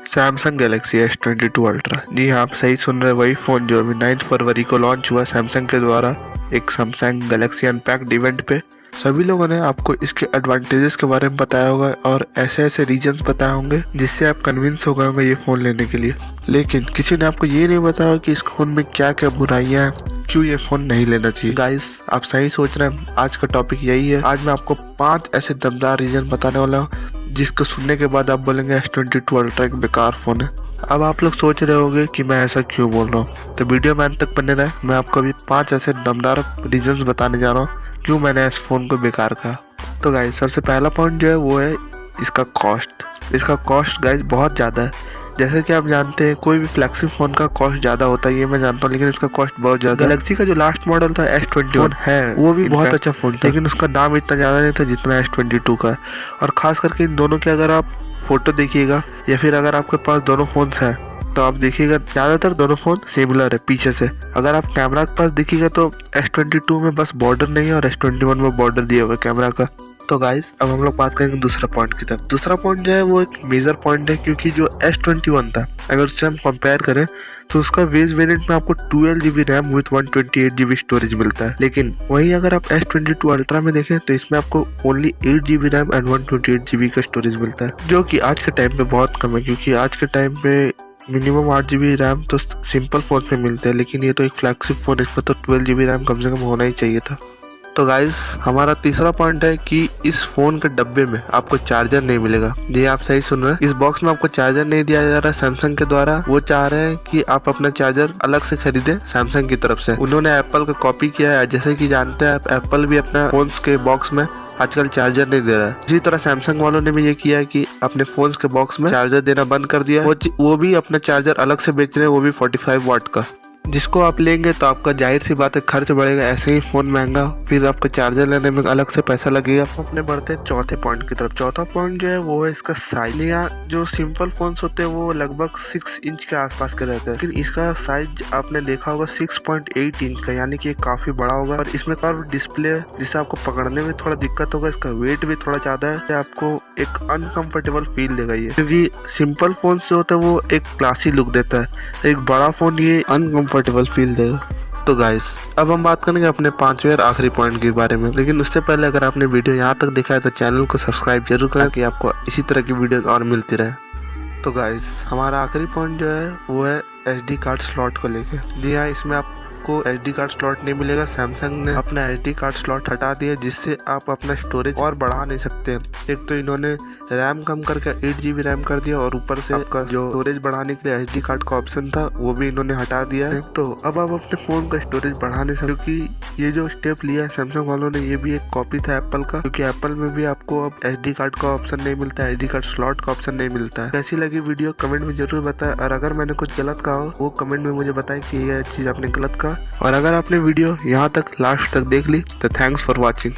Samsung Galaxy S22 ultra. जी हाँ, आप सही सुन रहे हैं, वही फ़ोन जो अभी 9 फरवरी को लॉन्च हुआ सैमसंग के द्वारा एक सैमसंग गैलेक्सी अनपैक्ड इवेंट पे। सभी लोगों ने आपको इसके एडवांटेजेस के बारे में बताया होगा और ऐसे ऐसे रीजंस बताए होंगे जिससे आप कन्विंस हो गए होंगे ये फ़ोन लेने के लिए। लेकिन किसी ने आपको ये नहीं बताया कि इस फ़ोन में क्या क्या बुराइयाँ हैं, क्यों ये फ़ोन नहीं लेना चाहिए। गाइस, आप सही सोच रहे हैं, आज का टॉपिक यही है। आज मैं आपको 5 ऐसे दमदार रीजन बताने वाला हूँ जिसको सुनने के बाद आप बोलेंगे S22 अल्ट्रा एक बेकार फ़ोन है। अब आप लोग सोच रहे होंगे कि मैं ऐसा क्यों बोल रहा हूँ, तो वीडियो में अंत तक बने रहे। मैं आपको अभी 5 ऐसे दमदार रीजंस बताने जा रहा हूँ क्यों मैंने इस फ़ोन को बेकार कहा। तो गाइस, सबसे पहला पॉइंट जो है वो है इसका कॉस्ट। इसका कॉस्ट गाइस बहुत ज़्यादा है। जैसे कि आप जानते हैं, कोई भी फ्लैगशिप फ़ोन का कॉस्ट ज़्यादा होता है, ये मैं जानता हूँ, लेकिन इसका कॉस्ट बहुत ज़्यादा है। गैलेक्सी का जो लास्ट मॉडल था S21 है, वो भी बहुत अच्छा फ़ोन था, लेकिन उसका दाम इतना ज़्यादा नहीं था जितना S22 का है। और ख़ास करके इन दोनों के अगर आप फ़ोटो देखिएगा या फिर अगर आपके पास दोनों फ़ोन्स हैं तो आप देखिएगा ज़्यादातर दोनों फ़ोन सिमिलर है पीछे से। अगर आप कैमरा के पास देखिएगा तो S22 में बस बॉर्डर नहीं है और S21 में बॉर्डर दिया हुआ है कैमरा का। तो गाइस, अब हम लोग बात करेंगे दूसरा पॉइंट की तरफ। दूसरा पॉइंट जो है वो एक मेजर पॉइंट है, क्योंकि जो S21 था अगर उससे हम कंपेयर करें तो उसका बेस वेरिएंट में आपको 12 GB RAM with 128 GB storage मिलता है। लेकिन वहीं अगर आप S22 अल्ट्रा में देखें तो इसमें आपको only 8 GB RAM and 128 GB का स्टोरेज मिलता है, जो कि आज के टाइम पे बहुत कम है। क्योंकि आज के टाइम पे मिनिमम 8 GB रैम तो सिंपल फ़ोन पे मिलते हैं, लेकिन ये तो एक फ्लैगशिप फ़ोन, इसमें तो 12 GB रैम कम से कम होना ही चाहिए था। तो गाइस, हमारा तीसरा पॉइंट है कि इस फ़ोन के डब्बे में आपको चार्जर नहीं मिलेगा। जी आप सही सुन रहे हैं, इस बॉक्स में आपको चार्जर नहीं दिया जा रहा है सैमसंग के द्वारा। वो चाह रहे हैं कि आप अपना चार्जर अलग से खरीदें सैमसंग की तरफ से। उन्होंने एप्पल का कॉपी किया है। जैसे कि जानते हैं, एप्पल भी अपना फोन्स के बॉक्स में आजकल चार्जर नहीं दे रहा है। इसी तरह सैमसंग वालों ने भी ये किया है कि अपने फोन्स के बॉक्स में चार्जर देना बंद कर दिया। वो भी अपना चार्जर अलग से बेच रहे हैं, वो भी 45 वाट का, जिसको आप लेंगे तो आपका जाहिर सी बात है खर्च बढ़ेगा। ऐसे ही फ़ोन महंगा, फिर आपको चार्जर लेने में अलग से पैसा लगेगा। अपने बढ़ते हैं चौथे पॉइंट की तरफ। चौथा पॉइंट जो है वो है इसका साइज। यहाँ जो सिंपल फोन्स होते हैं वो लगभग 6 इंच के आसपास के रहते हैं, लेकिन इसका साइज आपने देखा होगा 6.8 इंच का, यानी कि काफ़ी बड़ा होगा। और इसमें कर्व डिस्प्ले है जिससे आपको पकड़ने में थोड़ा दिक्कत होगा। इसका वेट भी थोड़ा ज़्यादा है, आपको एक अनकम्फर्टेबल फील देगा ये, क्योंकि सिंपल फोन जो होता है वो एक क्लासी लुक देता है। एक बड़ा फ़ोन ये अनकम्फर्टेबल फील देगा। तो गाइस, अब हम बात करेंगे अपने 5वें और आखिरी पॉइंट के बारे में। लेकिन उससे पहले अगर आपने वीडियो यहाँ तक देखा है तो चैनल को सब्सक्राइब जरूर करें कि आपको इसी तरह की वीडियोस और मिलती रहे। तो गाइस, हमारा आखिरी पॉइंट जो है वो है SD कार्ड स्लॉट को लेके। जी हाँ, इसमें आपको SD कार्ड स्लॉट नहीं मिलेगा। सैमसंग ने अपना SD कार्ड स्लॉट हटा दिया, जिससे आप अपना स्टोरेज और बढ़ा नहीं सकते। एक तो इन्होंने रैम कम करके 8 GB रैम कर दिया और ऊपर से आपका जो स्टोरेज बढ़ाने के लिए SD कार्ड का ऑप्शन था वो भी इन्होंने हटा दिया है। तो अब आप अपने फ़ोन का स्टोरेज बढ़ा नहीं सकते, क्योंकि ये जो स्टेप लिया है सैमसंग वालों ने, ये भी एक कॉपी था एप्पल का। क्योंकि एप्पल में भी आपको अब SD कार्ड का ऑप्शन नहीं मिलता है, SD कार्ड स्लॉट का ऑप्शन नहीं मिलता है। कैसी लगी वीडियो कमेंट में जरूर बताएं, और अगर मैंने कुछ गलत कहा हो वो कमेंट में मुझे बताएं कि यह चीज़ आपने गलत कहा। और अगर आपने वीडियो यहाँ तक लास्ट तक देख ली तो थैंक्स फॉर वॉचिंग।